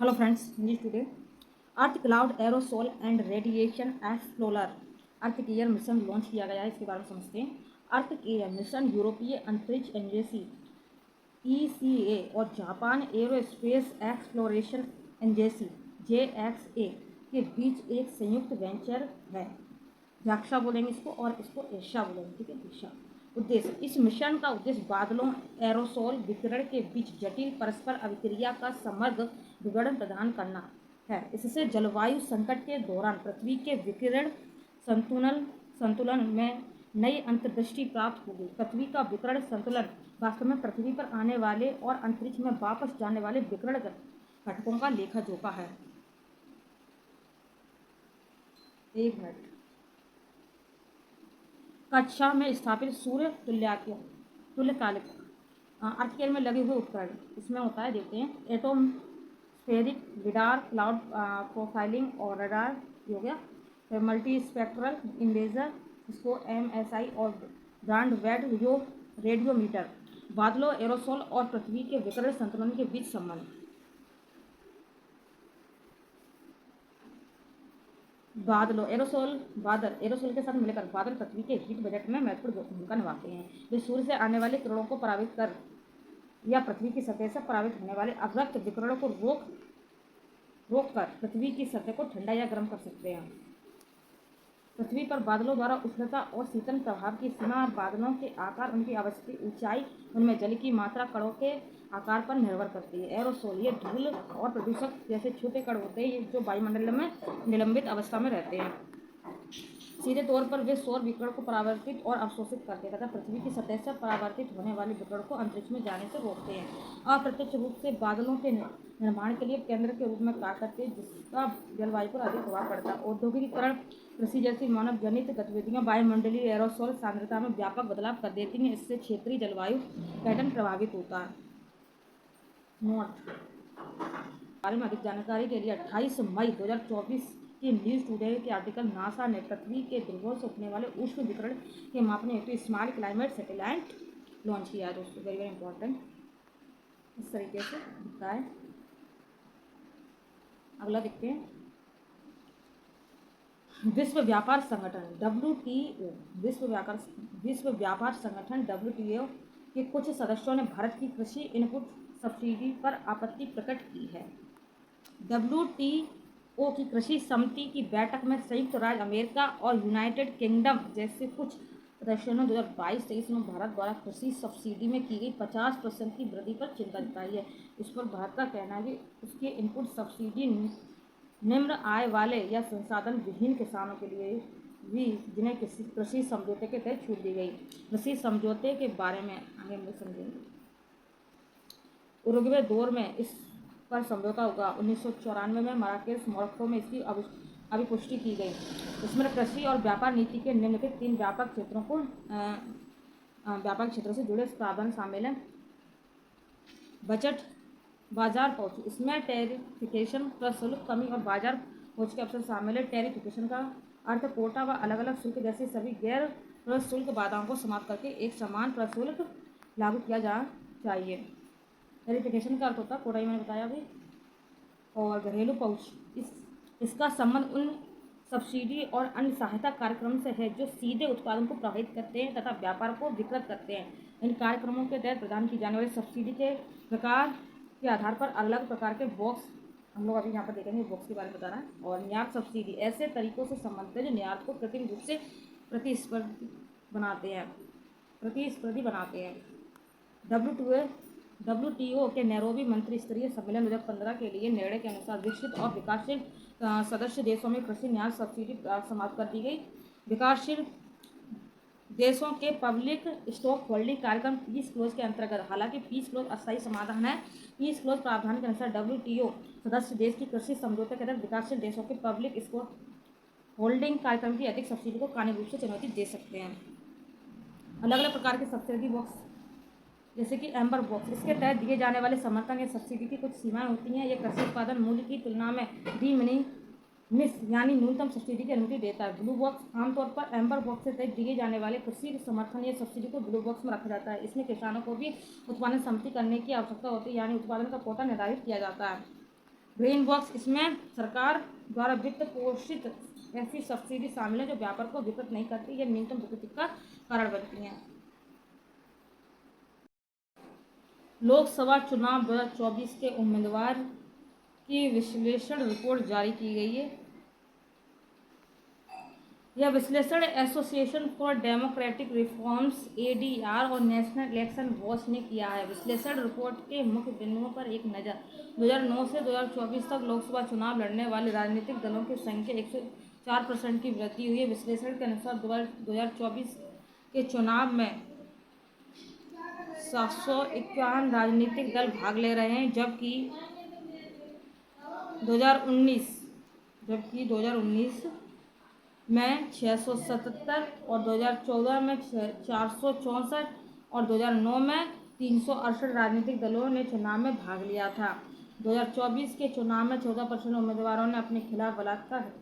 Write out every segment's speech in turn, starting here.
Hello friends, English today. Earth cloud aerosol and radiation explorer earth care mission launch किया गया है। इसके बारे में समझते हैं। अर्थ केयर मिशन यूरोपीय अंतरिक्ष एजेंसी ECA और Japan aerospace exploration agency JXA के बीच एक संयुक्त वेंचर है। जाक्सा बोलेंगे इसको और इसको एशा बोलेंगे, ठीक है, एशा। उद्देश्य, इस मिशन का उद्देश्य बादलों एरोसोल विकिरण के बीच जटिल परस्पर अभिक्रिया का समग्र विवरण प्रदान करना है। इससे जलवायु संकट के दौरान पृथ्वी के विकिरण संतुलन में नई अंतर्दृष्टि प्राप्त होगी। पृथ्वी का विकिरण संतुलन वास्तव में पृथ्वी पर आने वाले और अंतरिक्ष में वापस जाने वाले विकिरण घटकों का लेखा जोखा है। एक मिनट। कक्षा में स्थापित सूर्य तुल्यकालिक अर्थ केयर में लगे हुए उपकरण इसमें होता है, देखते हैं। एटमॉस्फेरिक लिडार, क्लाउड प्रोफाइलिंग और रडार हो गया। फिर मल्टी स्पेक्ट्रल इमेजर, इसको MSI और ब्रॉड बैंड रेडियोमीटर। बादलों एरोसोल और पृथ्वी के विकिरण संतुलन के बीच संबंध। बादलों एरोसोल के साथ मिलकर बादल पृथ्वी के हीट बजट में महत्वपूर्ण भूमिका निभाते हैं। वे सूर्य से आने वाले किरणों को परावित कर या पृथ्वी की सतह से परावित होने वाले अवरक्त विकिरणों को रोक कर पृथ्वी की सतह को ठंडा या गर्म कर सकते हैं। पृथ्वी पर बादलों द्वारा उष्णता और शीतल प्रभाव की सीमा बादलों के आकार, उनकी आवश्यक ऊंचाई, उनमें जल की मात्रा, कणों के आकार पर निर्भर करती है। एरोसोल ये धूल और प्रदूषक जैसे छोटे कण होते हैं जो वायुमंडल में निलंबित अवस्था में रहते हैं। सीधे तौर पर वे सौर विकिरण को परावर्तित और अवशोषित करते हैं तथा पृथ्वी की सतह से परावर्तित होने वाले विकिरण को अंतरिक्ष में जाने से रोकते हैं। अप्रत्यक्ष रूप से बादलों के निर्माण के लिए केंद्र के रूप में कार्य करते हैं, जिसका जलवायु पर अधिक प्रभाव पड़ता है। औद्योगिकीकरण, कृषि जैसी मानव जनित गतिविधियां वायुमंडलीय एरोसोल सांद्रता में व्यापक बदलाव कर देती हैं। इससे क्षेत्रीय जलवायु पैटर्न प्रभावित होता है। नोट बारे में अधिक जानकारी के लिए 28 मई 2024 के न्यूज़ टुडे के आर्टिकल, नासा ने पृथ्वी के ध्रुवों से उठने वाले उष्ण विकिरण के मापने हेतु स्मार्ट क्लाइमेट सैटेलाइट लॉन्च किया है। दोस्तों, वेरी वेरी इंपॉर्टेंट। इस तरीके से दिखता है। अगला देखते हैं। विश्व व्यापार संगठन WTO विश्व व्यापार संगठन WTO के कुछ सदस्यों ने भारत की कृषि इनपुट सब्सिडी पर आपत्ति प्रकट की है। WTO की कृषि समिति की बैठक में संयुक्त राज्य अमेरिका और यूनाइटेड किंगडम जैसे कुछ सदस्यों ने 2022-23 में भारत द्वारा कृषि सब्सिडी में की गई 50% की वृद्धि पर चिंता जताई है। इस पर भारत का कहना है कि उसकी इनपुट सब्सिडी निम्न आय वाले या संसाधन विहीन किसानों के लिए भी, जिन्हें कृषि समझौते के तहत छूट दी गई। कृषि समझौते के बारे में आगे हम समझेंगे। उरुग्वे दौर में इस पर समझौता हुआ। 1994 में मराकेश, मोरक्को में इसकी अभिपुष्टि की गई। इसमें कृषि और व्यापार नीति के निम्नलिखित 3 व्यापक क्षेत्रों से जुड़े प्रावधान शामिल हैं। बजट, बाजार पहुंच, इसमें टेरिफिकेशन, प्रशुल्क कमी और बाजार पहुंच के अवसर शामिल है। टेरिफिकेशन का अर्थ कोटा व अलग अलग शुल्क जैसे सभी गैर प्रशुल्क बाधाओं को समाप्त करके एक समान प्रशुल्क लागू किया जाना चाहिए। टेरिफिकेशन का अर्थ होता है कोटा, ही मैंने बताया अभी। और घरेलू पहुंच, इसका संबंध उन सब्सिडी और अन्य सहायता कार्यक्रम से है जो सीधे उत्पादन को प्रभावित करते हैं तथा व्यापार को विकृत करते हैं। इन कार्यक्रमों के तहत प्रदान की जाने वाली सब्सिडी के प्रकार के आधार पर अलग प्रकार के बॉक्स, हम लोग अभी यहाँ पर देखेंगे बॉक्स के बारे में बता रहा है। और निर्यात सब्सिडी ऐसे तरीकों से संबंधित है जो निर्यात को कृत्रिम रूप से प्रतिस्पर्धी बनाते हैं। WTO के नैरोबी मंत्री स्तरीय सम्मेलन 2015 के लिए निर्णय के अनुसार विकसित और विकासशील सदस्य देशों में कृषि निर्यात सब्सिडी समाप्त कर दी गई। विकासशील देशों के पब्लिक स्टॉक होल्डिंग कार्यक्रम पीस क्लोज के अंतर्गत, हालांकि पीस क्लोज अस्थायी समाधान है। पीस क्लोज प्रावधान के अनुसार WTO सदस्य देश की कृषि समझौते के तहत विकासशील देशों के पब्लिक स्टॉक होल्डिंग कार्यक्रम की अधिक सब्सिडी को कानूनी रूप से चुनौती दे सकते हैं। अलग अलग प्रकार के सब्सिडी बॉक्स जैसे कि एम्बर बॉक्स, इसके तहत दिए जाने वाले समर्थन या सब्सिडी की कुछ सीमाएं होती हैं। यह कृषि उत्पादन मूल्य की तुलना में मिस यानी न्यूनतम सब्सिडी की अनुमति देता है। ब्लू बॉक्स, आमतौर पर एम्बर बॉक्स से तहत दिए जाने वाले कृषि समर्थन या सब्सिडी को ब्लू बॉक्स में रखा जाता है। इसमें किसानों को भी उत्पादन सम्मति करने की आवश्यकता होती है, यानी उत्पादन का कोटा निर्धारित किया जाता है। ग्रीन बॉक्स, इसमें सरकार द्वारा वित्त पोषित ऐसी सब्सिडी शामिल है जो व्यापार को विकृत नहीं करती या न्यूनतम विकृति का कारण बनती हैं। लोकसभा चुनाव 2024 के उम्मीदवार की विश्लेषण रिपोर्ट जारी की गई है। यह विश्लेषण association for democratic reforms ADR और नेशनल इलेक्शन वॉच ने किया है। विश्लेषण रिपोर्ट के मुख्य बिंदुओं पर एक नज़र। 2009 से 2024 तक लोकसभा चुनाव लड़ने वाले राजनीतिक दलों की संख्या 104% की वृद्धि हुई है। विश्लेषण के अनुसार 2024 के चुनाव में 751 राजनीतिक दल भाग ले रहे हैं, जबकि 2019 में 677 और 2014 में 464 और 2009 में 368 राजनीतिक दलों ने चुनाव में भाग लिया था। 2024 के चुनाव में 14% उम्मीदवारों ने अपने खिलाफ बलात्कार,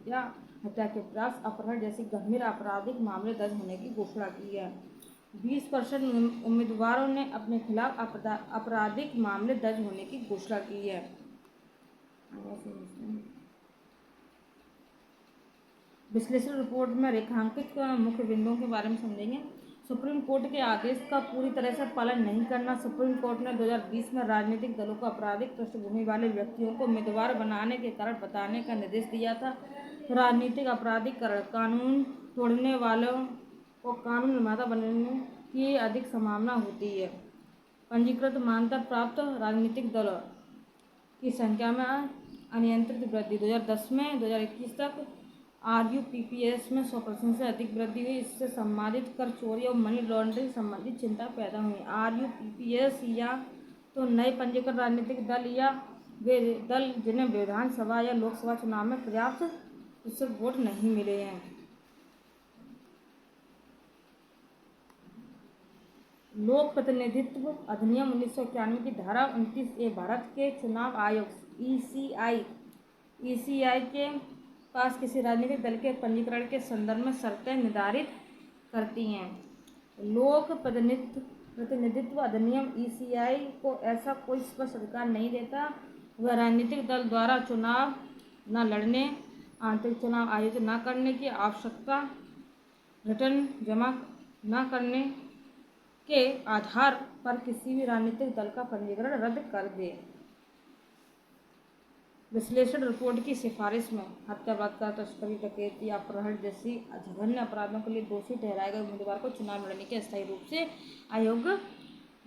हत्या के प्रयास, अपहरण जैसे गंभीर आपराधिक मामले दर्ज होने की घोषणा की है। 20% उम्मीदवारों ने अपने खिलाफ आपराधिक मामले दर्ज होने की घोषणा की है। विश्लेषण रिपोर्ट में रेखांकित मुख्य बिंदुओं के बारे में समझेंगे। सुप्रीम कोर्ट के आदेश का पूरी तरह से पालन नहीं करना। सुप्रीम कोर्ट ने 2020 में राजनीतिक दलों को आपराधिक पृष्ठभूमि वाले व्यक्तियों को उम्मीदवार बनाने के कारण बताने का निर्देश दिया था। राजनीतिक आपराधिकरण, कानून तोड़ने वालों को कानून निर्माता बनने की अधिक संभावना होती है। पंजीकृत मान्यता प्राप्त राजनीतिक दलों की संख्या में अनियंत्रित वृद्धि। 2010 में 2021 तक RUPPS में 100% से अधिक वृद्धि हुई। इससे संबंधित कर चोरी और मनी लॉन्ड्रिंग संबंधित चिंता पैदा हुई। RUPPS या तो नए पंजीकृत राजनीतिक दल या वे दल जिन्हें विधानसभा या लोकसभा चुनाव में पर्याप्त प्रतिशत वोट नहीं मिले हैं। लोक प्रतिनिधित्व अधिनियम 1991 की धारा 29A भारत के चुनाव आयोग ECI के पास किसी राजनीतिक दल के पंजीकरण के संदर्भ में शर्तें निर्धारित करती हैं। लोक प्रतिनिधित्व अधिनियम ECI को ऐसा कोई स्पष्ट अधिकार नहीं देता। वह राजनीतिक दल द्वारा चुनाव न लड़ने, आंतरिक चुनाव आयोजित न करने की आवश्यकता, रिटर्न जमा न करने के आधार पर किसी भी राजनीतिक दल का पंजीकरण रद्द कर दे। विश्लेषण रिपोर्ट की सिफारिश में हत्या, बलात्कार, तस्करी, डकैती, अपहरण जैसी जघन्य अपराधों के लिए दोषी ठहराए गए उम्मीदवार को चुनाव लड़ने के अस्थायी रूप से अयोग्य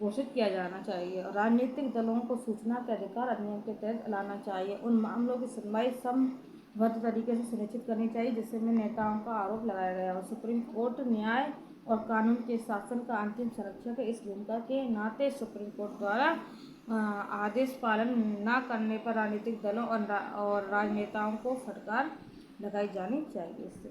घोषित किया जाना चाहिए और राजनीतिक दलों को सूचना के अधिकार अधिनियम के तहत लाना चाहिए। उन मामलों की सुनवाई समबद्ध तरीके से सुनिश्चित करनी चाहिए जिसमें नेताओं का आरोप लगाया गया और सुप्रीम कोर्ट न्याय और कानून के शासन का अंतिम संरक्षक है। इस भूमिका के नाते सुप्रीम कोर्ट द्वारा आदेश पालन न करने पर राजनीतिक दलों और राजनेताओं को फटकार लगाई जानी चाहिए। इससे